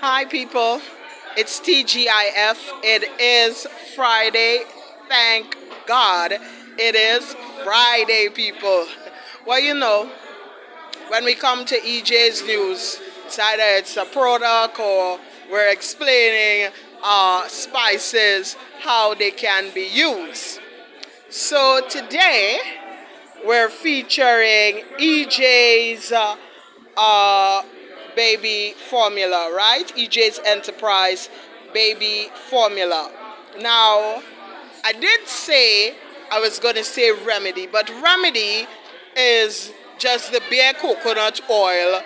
Hi, people. It's TGIF. It is Friday. Thank God it is Friday, people. Well, when we come to EJ's news, it's a product or we're explaining spices, how they can be used. So today, we're featuring EJ's uh, baby formula, right? EJ's Enterprise baby formula. Now, I did say I was going to say remedy, but remedy is just the bare coconut oil,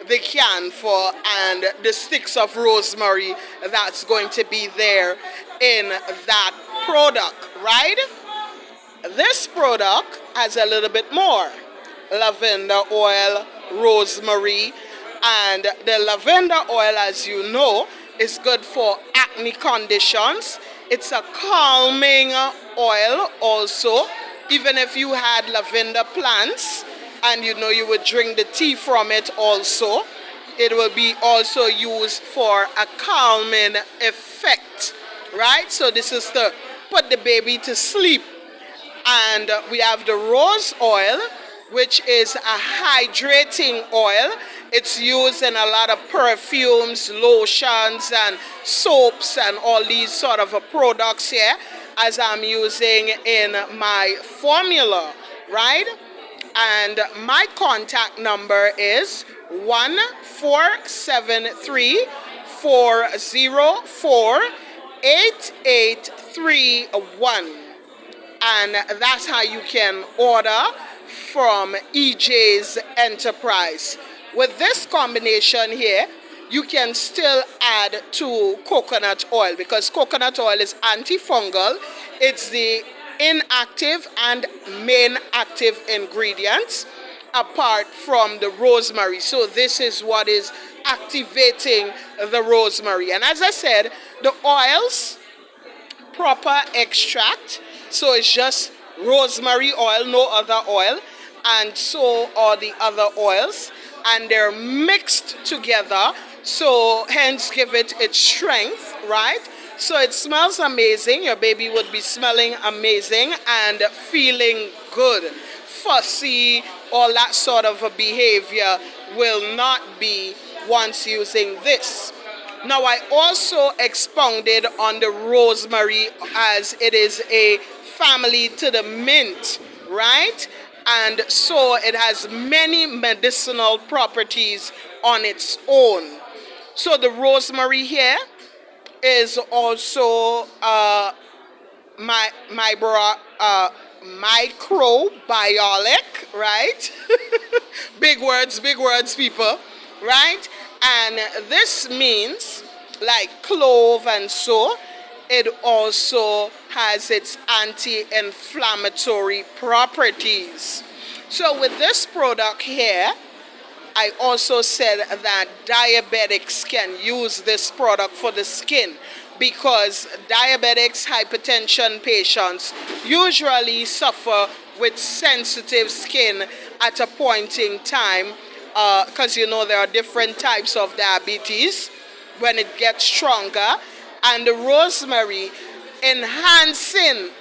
the can for, and the sticks of rosemary that's going to be there in that product, right? This product has a little bit more lavender oil, rosemary, and the lavender oil, as you know, is good for acne conditions. It's a calming oil also. Even if you had lavender plants and you would drink the tea from it also, it will be also used for a calming effect, right? So this is to put the baby to sleep. And we have the rose oil, which is a hydrating oil. It's used in a lot of perfumes, lotions, and soaps, and all these sort of products here, as I'm using in my formula, right? And my contact number is 1-473-404-8831, and that's how you can order from EJ's Enterprise. With this combination here, you can still add to coconut oil because coconut oil is antifungal. It's the inactive and main active ingredients apart from the rosemary. So this is what is activating the rosemary. And as I said, the oils, proper extract, so it's just rosemary oil, no other oil, and so are the other oils, and they're mixed together, so hence give it its strength, right? So it smells amazing. Your baby would be smelling amazing and feeling good. Fussy, all that sort of a behavior will not be once using this. Now, I also expounded on the rosemary as it is a family to the mint, right? And so it has many medicinal properties on its own. So the rosemary here is also microbiolic, right? Big words, people, right? And this means, like clove and so, it also has its anti-inflammatory properties. So with this product here, I also said that diabetics can use this product for the skin because diabetics, hypertension patients usually suffer with sensitive skin at a point in time because there are different types of diabetes when it gets stronger, and the rosemary enhancing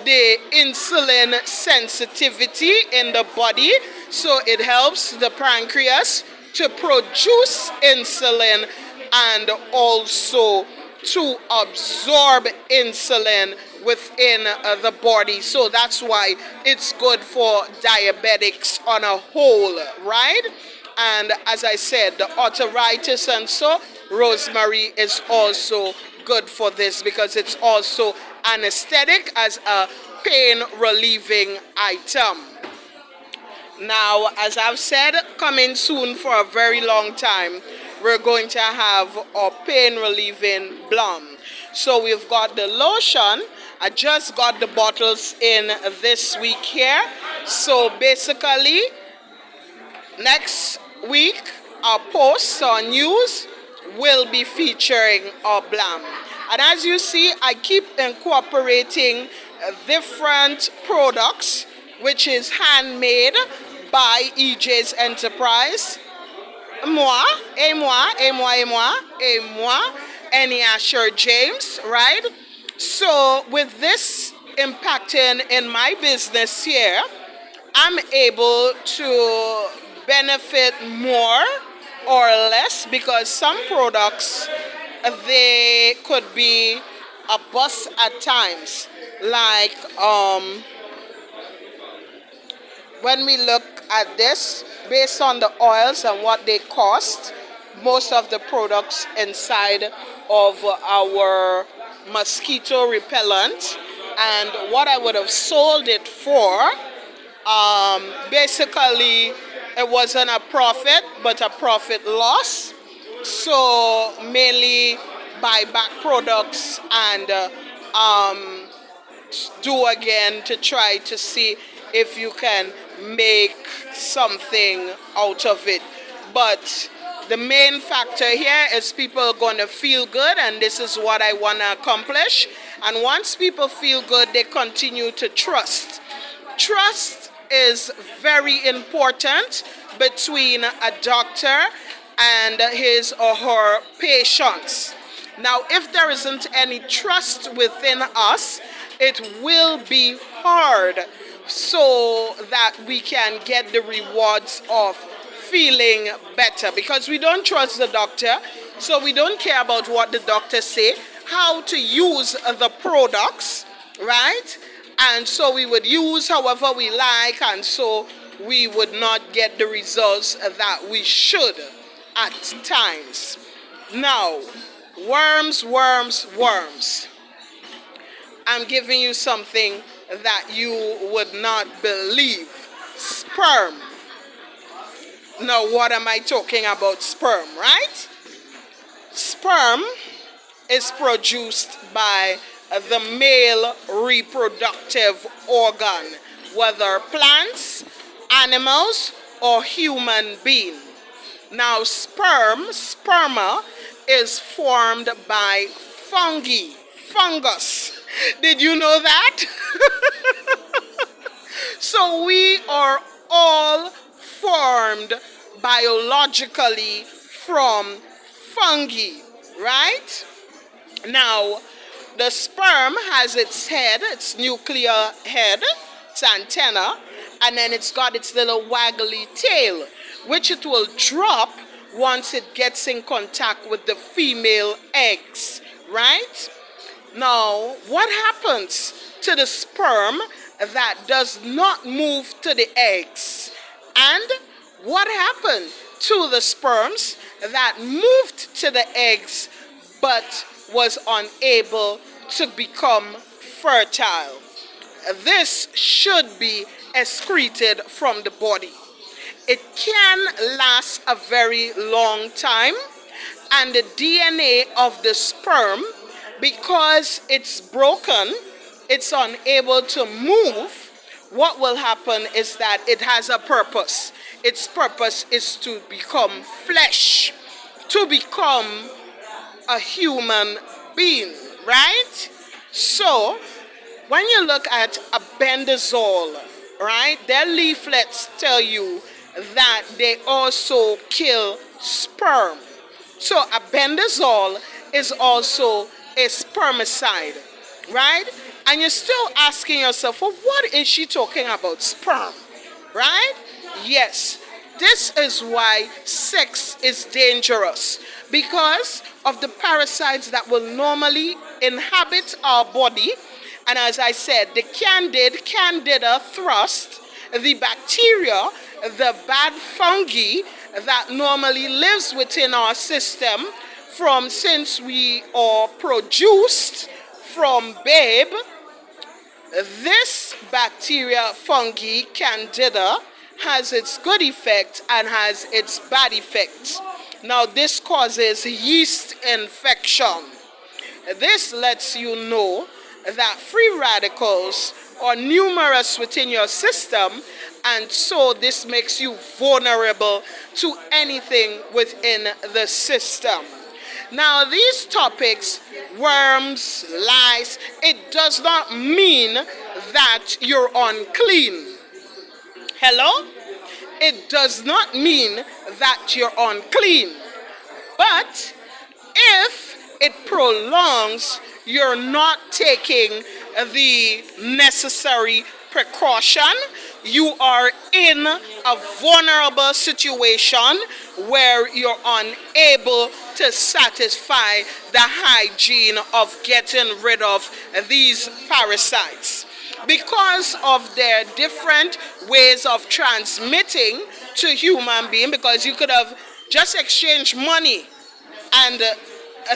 the insulin sensitivity in the body, so it helps the pancreas to produce insulin and also to absorb insulin within the body. So that's why it's good for diabetics on a whole, right? And as I said, the arthritis and so, rosemary is also good for this because it's also anesthetic as a pain relieving item. Now, as I've said, coming soon for a very long time, we're going to have our pain relieving balm. So we've got the lotion. I just got the bottles in this week here. So basically, next week, our posts, our news will be featuring our balm. And as you see, I keep incorporating different products, which is handmade by EJ's Enterprise. moi, et moi, and Asher James, right? So with this impacting in my business here, I'm able to benefit more or less because some products they could be a bust at times. Like when we look at this, based on the oils and what they cost, most of the products inside of our mosquito repellent and what I would have sold it for, basically it wasn't a profit but a profit loss. So mainly buy back products and do again to try to see if you can make something out of it. But the main factor here is people are going to feel good, and this is what I want to accomplish. And once people feel good, they continue to trust. Trust is very important between a doctor and his or her patients. Now, if there isn't any trust within us, it will be hard so that we can get the rewards of feeling better, because we don't trust the doctor, so we don't care about what the doctor say, how to use the products, right? And so we would use however we like, and so we would not get the results that we should at times. Now, worms. I'm giving you something that you would not believe. Sperm. Now, what am I talking about? Sperm, right? Sperm is produced by the male reproductive organ, whether plants, animals, or human being. Now, sperma, is formed by fungus. Did you know that? So we are all formed biologically from fungi, right? Now, the sperm has its head, its nuclear head, its antenna, and then it's got its little waggly tail, which it will drop once it gets in contact with the female eggs, right? Now, what happens to the sperm that does not move to the eggs? And what happened to the sperms that moved to the eggs but was unable to become fertile? This should be excreted from the body. It can last a very long time, and the DNA of the sperm, because it's broken, it's unable to move, what will happen is that it has a purpose. Its purpose is to become flesh, to become a human being, right? So, when you look at albendazole, right, their leaflets tell you that they also kill sperm. So albendazole is also a spermicide, right? And you're still asking yourself, well, what is she talking about? Sperm, right? Yes, this is why sex is dangerous, because of the parasites that will normally inhabit our body. And as I said, the candida thrust, the bacteria, the bad fungi that normally lives within our system from since we are produced from babe, this bacteria, fungi, candida, has its good effect and has its bad effects. Now, this causes yeast infection. This lets you know that free radicals are numerous within your system, and so this makes you vulnerable to anything within the system. Now, these topics, worms, lice, it does not mean that you're unclean. Hello? it does not mean that you're unclean. But if it prolongs, you're not taking the necessary precaution, you are in a vulnerable situation where you're unable to satisfy the hygiene of getting rid of these parasites. Because of their different ways of transmitting to human being, because you could have just exchanged money and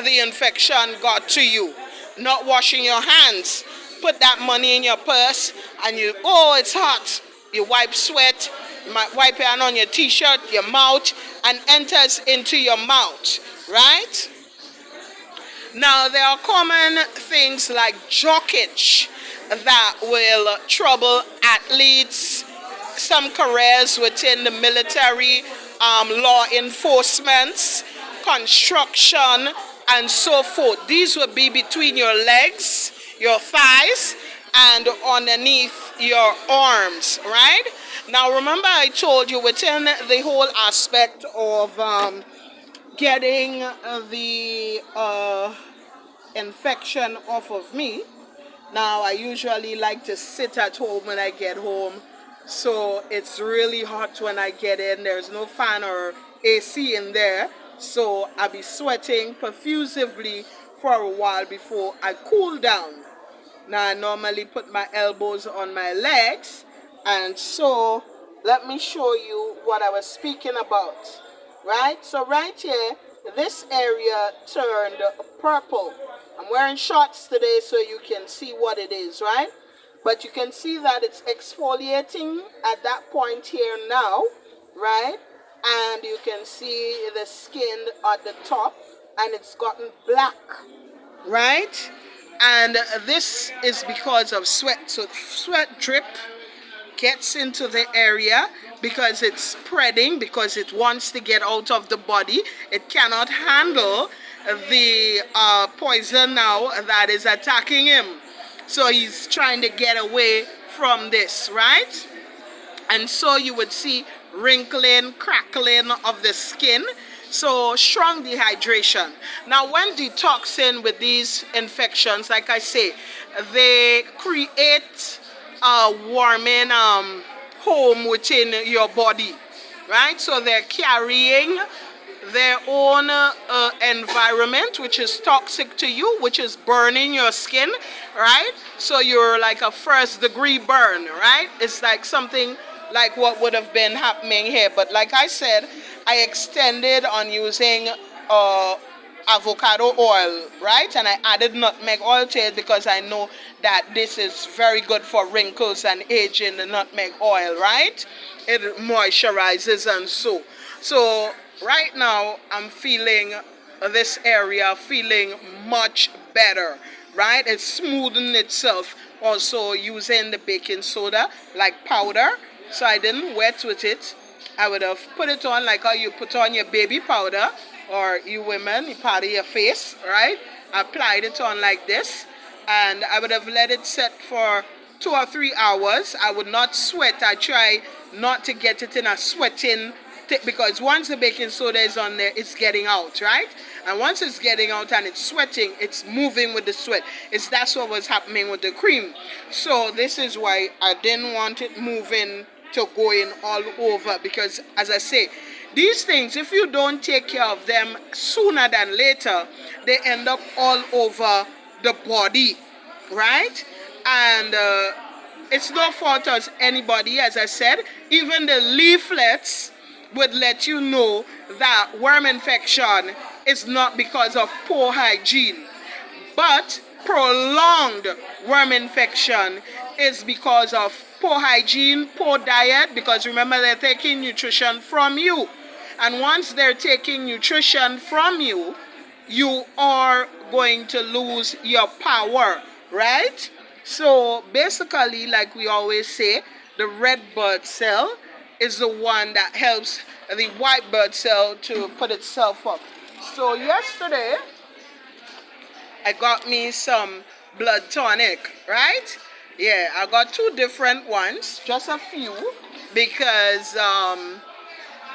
the infection got to you. Not washing your hands, put that money in your purse and you, oh, it's hot. You wipe sweat, you might wipe it on your t-shirt, your mouth, and enters into your mouth, right? Now, there are common things like jockage that will trouble athletes, some careers within the military, law enforcement, construction, and so forth. These will be between your legs, your thighs, and underneath your arms, right? Now, remember I told you within the whole aspect of getting the infection off of me. Now, I usually like to sit at home when I get home, so it's really hot when I get in. There's no fan or AC in there, so I'll be sweating profusively for a while before I cool down. Now, I normally put my elbows on my legs, and so let me show you what I was speaking about, right? So right here, this area turned purple. I'm wearing shorts today so you can see what it is, right? But you can see that it's exfoliating at that point here now, right? And you can see the skin at the top, and it's gotten black, right? And this is because of sweat. So sweat drip gets into the area because it's spreading, because it wants to get out of the body. It cannot handle the poison now that is attacking him. So he's trying to get away from this, right? And so you would see wrinkling, crackling of the skin. So strong dehydration. Now, when detoxing with these infections, like I say, they create a warming home within your body, right? So they're carrying their own environment, which is toxic to you, which is burning your skin, right? So you're like a first degree burn, right? It's like something like what would have been happening here. But like I said, I extended on using avocado oil, right? And I added nutmeg oil to it because I know that this is very good for wrinkles and aging, the nutmeg oil, right? It moisturizes and so right now I'm feeling this area feeling much better, right? It's smoothing itself. Also using the baking soda like powder, so I didn't wet with it. I would have put it on like how you put on your baby powder, or you women, you powder your face, right? I applied it on like this, and I would have let it set for 2 or 3 hours. I would not sweat. I try not to get it in a sweating because once the baking soda is on there, it's getting out, right? And once it's getting out and it's sweating, it's moving with the sweat. That's what was happening with the cream. So this is why I didn't want it moving to going all over, because as I say, these things, if you don't take care of them sooner than later, they end up all over the body, right? And it's no fault of anybody. As I said, even the leaflets would let you know that worm infection is not because of poor hygiene, but prolonged worm infection is because of poor hygiene, poor diet, because remember, they're taking nutrition from you. And once they're taking nutrition from you, you are going to lose your power, right? So basically, like we always say, the red blood cell is the one that helps the white blood cell to put itself up. So yesterday, I got me some blood tonic, right? Yeah, I got 2 different ones, just a few. because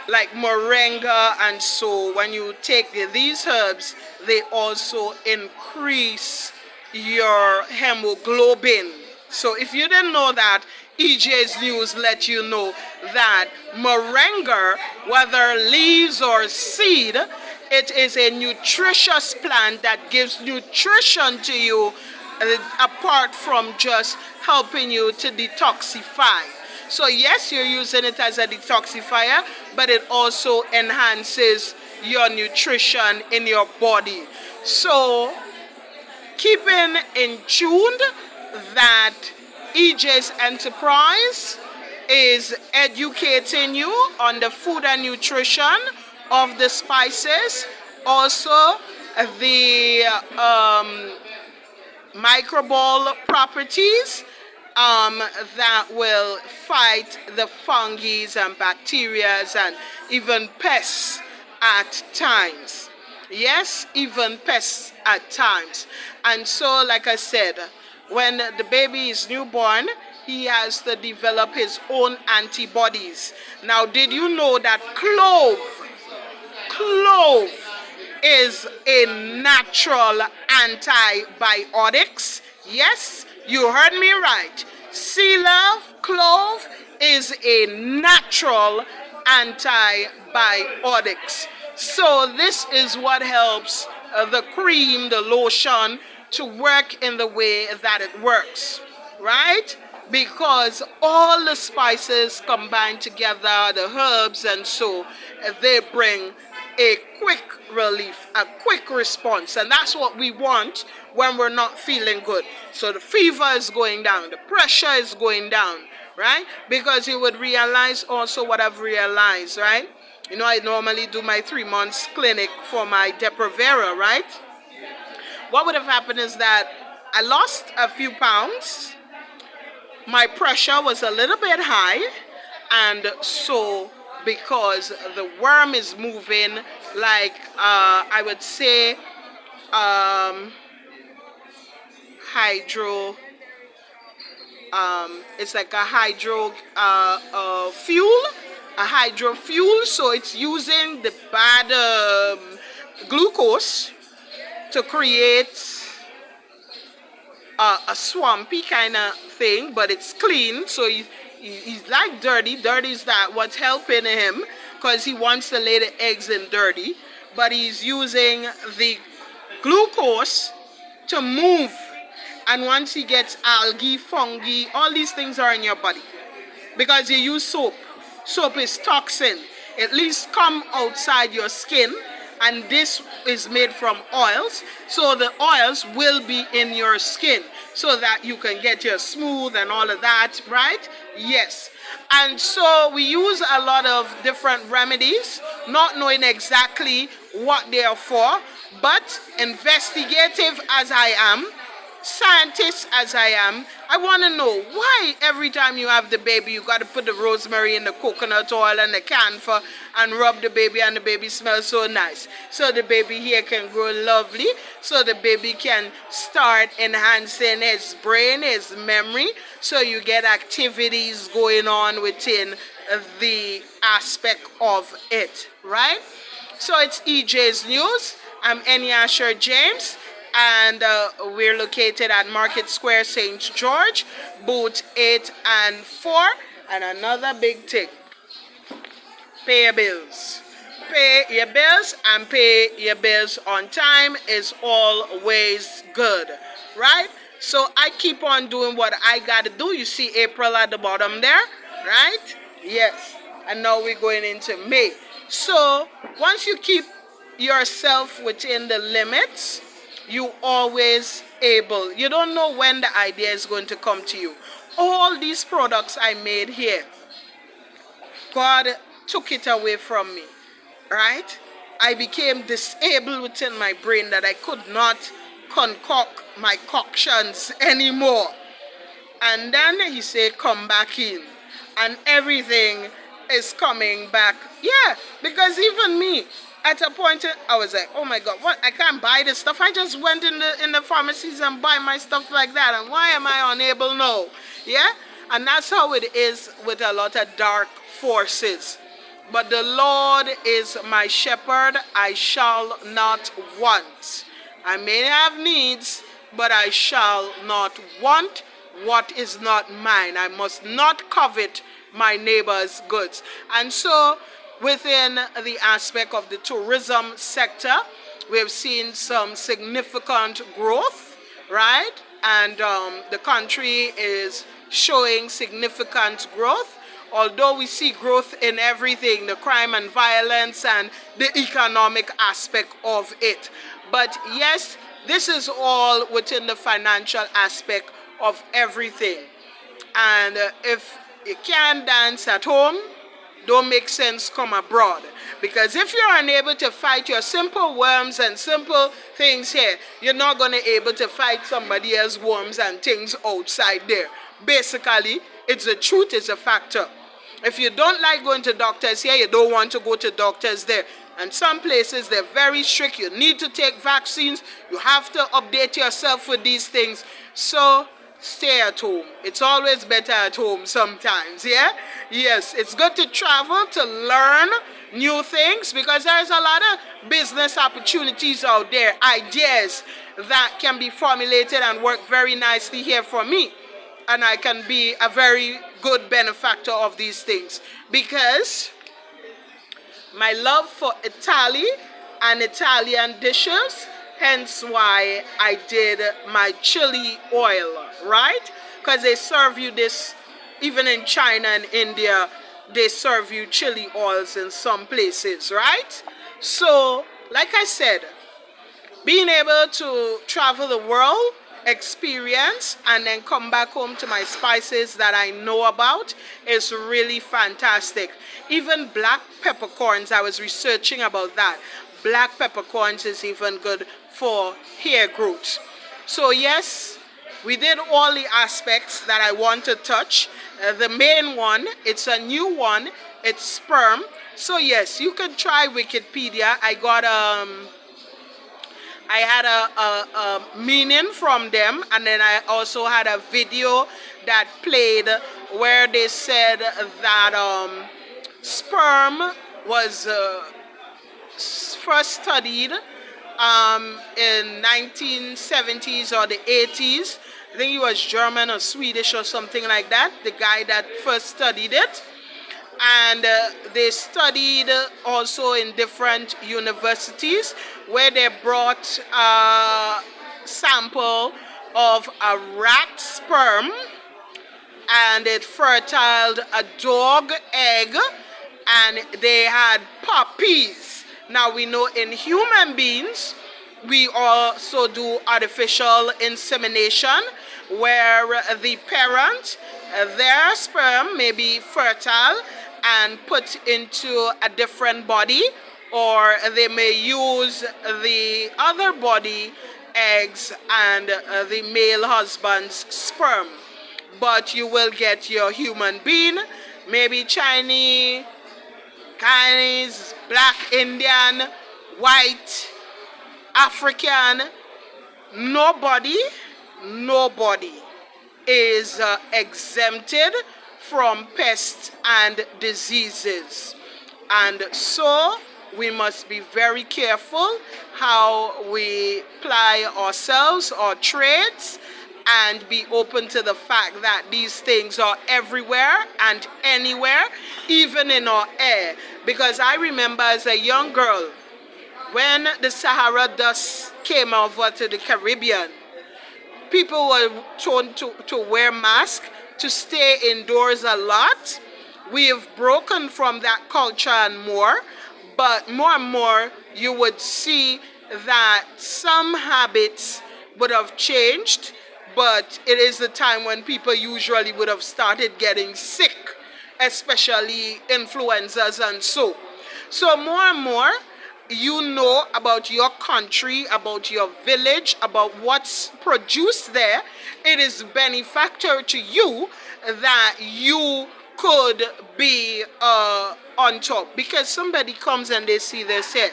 like moringa, and so when you take these herbs, they also increase your hemoglobin. So if you didn't know that, EJ's News let you know that moringa, whether leaves or seed, it is a nutritious plant that gives nutrition to you, apart from just helping you to detoxify. So yes, you're using it as a detoxifier, but it also enhances your nutrition in your body. So keeping in tune that EJ's Enterprise is educating you on the food and nutrition of the spices, also the microbial properties that will fight the fungi and bacteria and even pests at times. Yes, even pests at times. And so, like I said, when the baby is newborn, he has to develop his own antibodies. Now, did you know that clove is a natural antibiotics? Yes, you heard me right. Sea love, clove is a natural antibiotics. So this is what helps the cream, the lotion, to work in the way that it works, right? Because all the spices combined together, the herbs, and so they bring a quick relief, a quick response. And that's what we want when we're not feeling good. So the fever is going down, the pressure is going down, right? Because you would realize also what I've realized, right? You know, I normally do my 3 months clinic for my Depo-Provera, right? What would have happened is that I lost a few pounds. My pressure was a little bit high, and so because the worm is moving like I would say hydro it's like a hydro fuel, so it's using the bad glucose to create a swampy kind of thing, but it's clean. So he's like dirty. Dirty is that what's helping him, because he wants to lay the eggs in dirty, but he's using the glucose to move. And once he gets algae, fungi, all these things are in your body because you use soap. Soap is toxin. At least come outside your skin, and this is made from oils, so the oils will be in your skin so that you can get your smooth and all of that, right? Yes. And so we use a lot of different remedies, not knowing exactly what they are for, but investigative as I am, scientist as I am, I want to know why every time you have the baby you got to put the rosemary in the coconut oil and the camphor and rub the baby, and the baby smells so nice. So the baby here can grow lovely, so the baby can start enhancing his brain, his memory, so you get activities going on within the aspect of it, right? So it's EJ's News. I'm Enyasher James, and we're located at Market Square, St. George, booth 8 and 4. And another big thing, pay your bills. Pay your bills, and pay your bills on time is always good, right? So I keep on doing what I got to do. You see April at the bottom there, right? Yes. And now we're going into May. So once you keep yourself within the limits, you always able. You don't know when the idea is going to come to you. All these products I made here, God took it away from me, right? I became disabled within my brain that I could not concoct my concoctions anymore. And then he said, come back in. And everything is coming back. Yeah, because even me, at a point, I was like, oh my God, what? I can't buy this stuff. I just went in the pharmacies and buy my stuff like that. And why am I unable now? Yeah? And that's how it is with a lot of dark forces. But the Lord is my shepherd, I shall not want. I may have needs, but I shall not want what is not mine. I must not covet my neighbor's goods. And so, within the aspect of the tourism sector, we have seen some significant growth, right? And the country is showing significant growth. Although we see growth in everything, the crime and violence and the economic aspect of it. But yes, this is all within the financial aspect of everything. And if you can't dance at home, don't make sense come abroad. Because if you're unable to fight your simple worms and simple things here, you're not going to be able to fight somebody else's worms and things outside there. Basically, it's the truth, is a factor. If you don't like going to doctors here, you don't want to go to doctors there. And some places, they're very strict. You need to take vaccines. You have to update yourself with these things. So stay at home. It's always better at home sometimes, yeah? Yes, it's good to travel, to learn new things, because there's a lot of business opportunities out there, ideas that can be formulated and work very nicely here for me. And I can be a very good benefactor of these things, because my love for Italy and Italian dishes, hence why I did my chili oil, right? Because they serve you this, even in China and India, they serve you chili oils in some places, right? So, like I said, being able to travel the world, experience, and then come back home to my spices that I know about is really fantastic. Even black peppercorns, I was researching about that. Black peppercorns is even good for hair growth. So yes, we did all the aspects that I want to touch. The main one, it's a new one, it's sperm. So yes, you can try Wikipedia. I had a meaning from them, and then I also had a video that played where they said that sperm was first studied in 1970s or the 80s. I think he was German or Swedish or something like that, the guy that first studied it. And they studied also in different universities, where they brought a sample of a rat sperm, and it fertilized a dog egg, and they had puppies. Now we know in human beings, we also do artificial insemination, where the parent, their sperm may be fertile and put into a different body, or they may use the other body eggs and the male husband's sperm. But you will get your human being, maybe Chinese, black, Indian, white, African. Nobody is exempted from pests and diseases. And so we must be very careful how we ply ourselves, our trades, and be open to the fact that these things are everywhere and anywhere, even in our air. Because I remember as a young girl, when the Sahara dust came over to the Caribbean, people were told to wear masks, to stay indoors a lot. We have broken from that culture and more, but more and more you would see that some habits would have changed, but it is the time when people usually would have started getting sick, especially influenzas and so. So more and more, you know about your country, about your village, about what's produced there. It is benefactor to you that you could be on top, because somebody comes and they see this here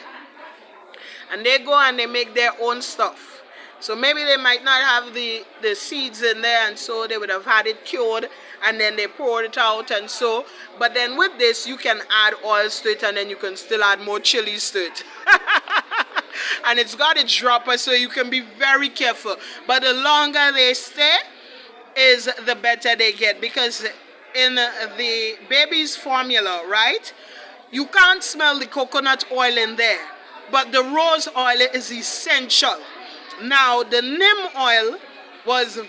and they go and they make their own stuff. So maybe they might not have the seeds in there, and so they would have had it cured and then they pour it out and so. But then with this, you can add oils to it, and then you can still add more chilies to it. And it's got its dropper, so you can be very careful. But the longer they stay, is the better they get, because in the baby's formula, right, you can't smell the coconut oil in there, but the rose oil is essential. Now the neem oil was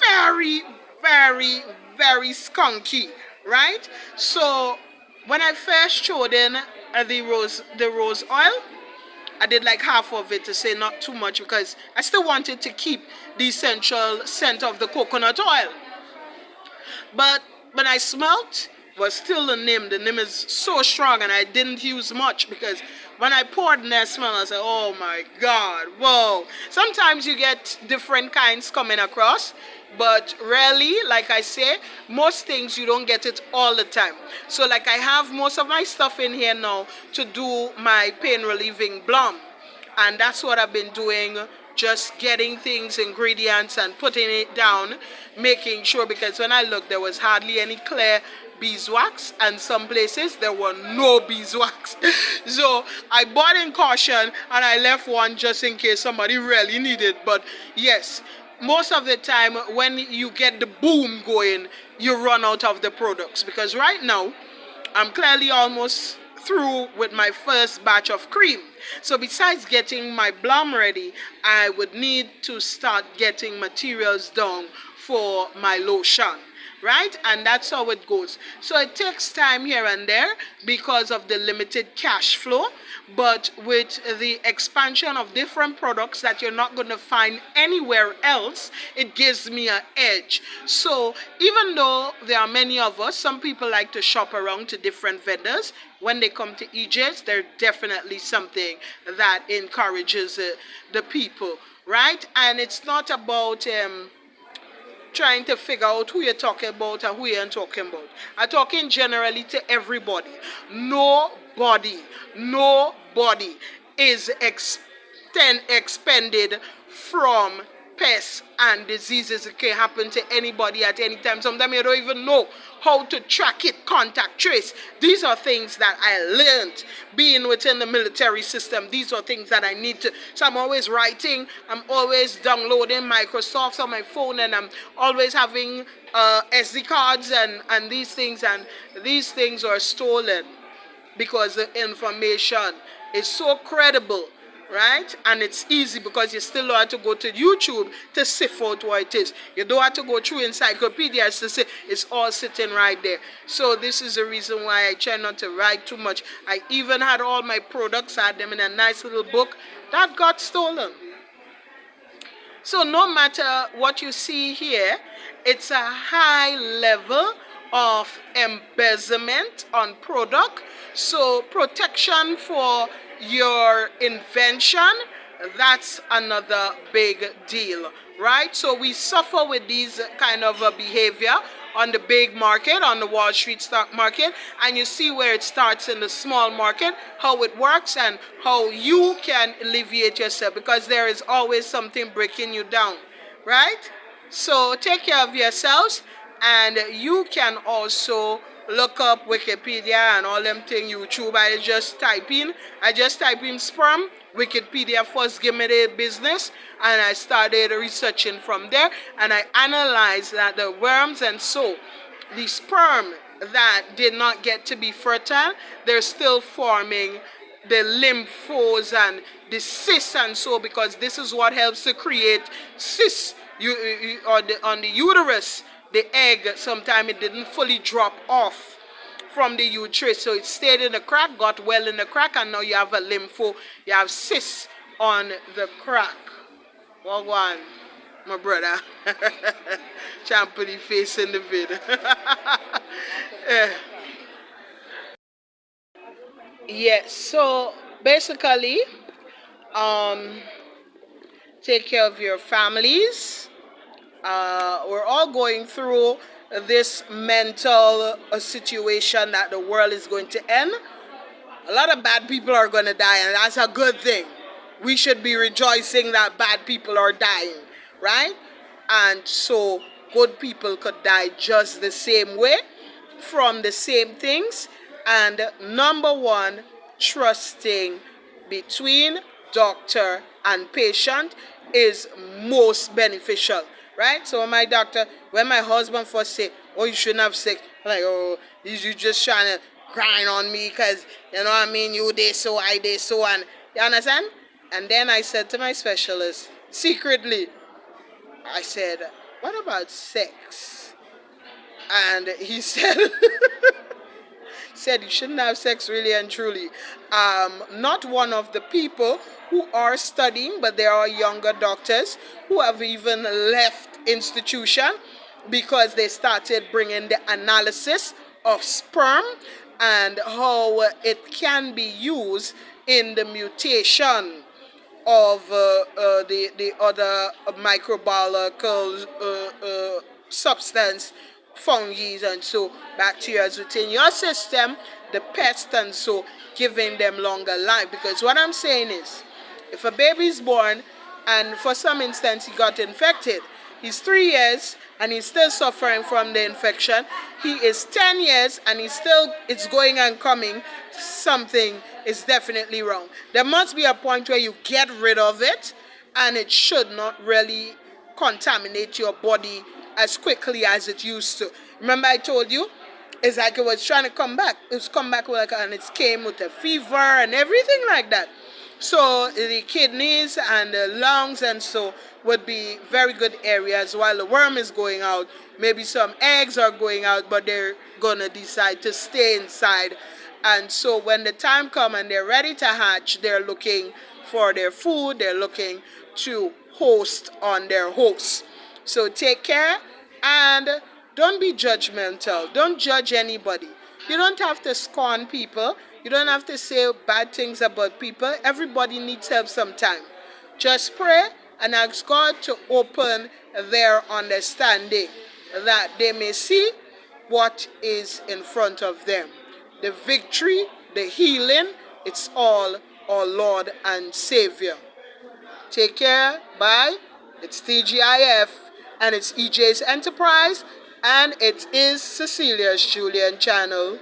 very, very, very skunky, right? So when I first showed in the rose oil, I did like half of it, to say not too much, because I still wanted to keep the essential scent of the coconut oil. But when I smelt, was still the neem. The neem is so strong, and I didn't use much, because when I poured in that smell, I said, oh my God, whoa. Sometimes you get different kinds coming across, but rarely, like I say, most things you don't get it all the time. So like I have most of my stuff in here now to do my pain relieving balm. And that's what I've been doing, just getting things, ingredients, and putting it down, making sure, because when I looked, there was hardly any clear beeswax, and some places there were no beeswax. So I bought in caution, and I left one just in case somebody really needed it. But yes, most of the time when you get the boom going, you run out of the products, because right now I'm clearly almost through with my first batch of cream. So besides getting my balm ready, I would need to start getting materials down for my lotion, right? And that's how it goes. So it takes time here and there because of the limited cash flow, but with the expansion of different products that you're not going to find anywhere else, it gives me an edge. So even though there are many of us, some people like to shop around to different vendors. When they come to EJ's, they're definitely something that encourages the people, right? And it's not about trying to figure out who you're talking about and who you ain't talking about. I'm talking generally to everybody. Nobody is expended from pests and diseases. It can happen to anybody at any time. Sometimes you don't even know how to track it, contact trace. These are things that I learned being within the military system. These are things that I need to. So I'm always writing, I'm always downloading Microsoft on my phone, and I'm always having SD cards and these things. And these things are stolen because the information is so credible, right? And it's easy because you still don't have to go to YouTube to sift out what it is. You don't have to go through encyclopedias to say it's all sitting right there. So this is the reason why I try not to write too much. I even had all my products, I had them in a nice little book that got stolen. So no matter what you see here, it's a high level of embezzlement on product. So protection for your invention, that's another big deal, right? So we suffer with these kind of behavior on the big market, on the Wall Street stock market, and you see where it starts in the small market, how it works, and how you can alleviate yourself, because there is always something breaking you down, right? So take care of yourselves, and you can also look up Wikipedia and all them thing, YouTube. I just type in sperm. Wikipedia first give me the business, and I started researching from there, and I analyzed that the worms and so the sperm that did not get to be fertile, they're still forming the lymphos and the cysts and so, because this is what helps to create cysts on the uterus. The egg, sometimes it didn't fully drop off from the uterus, so it stayed in the crack, got well in the crack, and now you have a lympho, you have cysts on the crack. Well, one, my brother, trying to put his face in the vid. Yes, so basically, take care of your families. We're all going through this mental situation that the world is going to end. A lot of bad people are going to die, and that's a good thing. We should be rejoicing that bad people are dying, right? And so good people could die just the same way from the same things. And number one, trusting between doctor and patient is most beneficial, right? So when my husband first say, "Oh, you shouldn't have sex," I'm like, "Oh, you just trying to grind on me because you know what I mean, you did so, I did so," and you understand? And then I said to my specialist secretly, I said, "What about sex?" And he said, said you shouldn't have sex really and truly. Not one of the people who are studying, but there are younger doctors who have even left institution because they started bringing the analysis of sperm and how it can be used in the mutation of the other microbiological substance, fungi and so bacteria within your system, the pests and so, giving them longer life. Because what I'm saying is, if a baby is born and for some instance he got infected, he's 3 years and he's still suffering from the infection. He is 10 years and it's going and coming. Something is definitely wrong. There must be a point where you get rid of it, and it should not really contaminate your body as quickly as it used to. Remember I told you, it's like it was trying to come back. It was come back and it came with a fever and everything like that. So the kidneys and the lungs and so would be very good areas while the worm is going out. Maybe some eggs are going out, but they're gonna decide to stay inside. And so when the time comes and they're ready to hatch, they're looking for their food, they're looking to host on their hosts. So take care and don't be judgmental. Don't judge anybody. You don't have to scorn people. You don't have to say bad things about people. Everybody needs help sometime. Just pray and ask God to open their understanding that they may see what is in front of them. The victory, the healing, it's all our Lord and Savior. Take care. Bye. It's TGIF and it's EJ's Enterprise and it is Cecilia's Julian channel.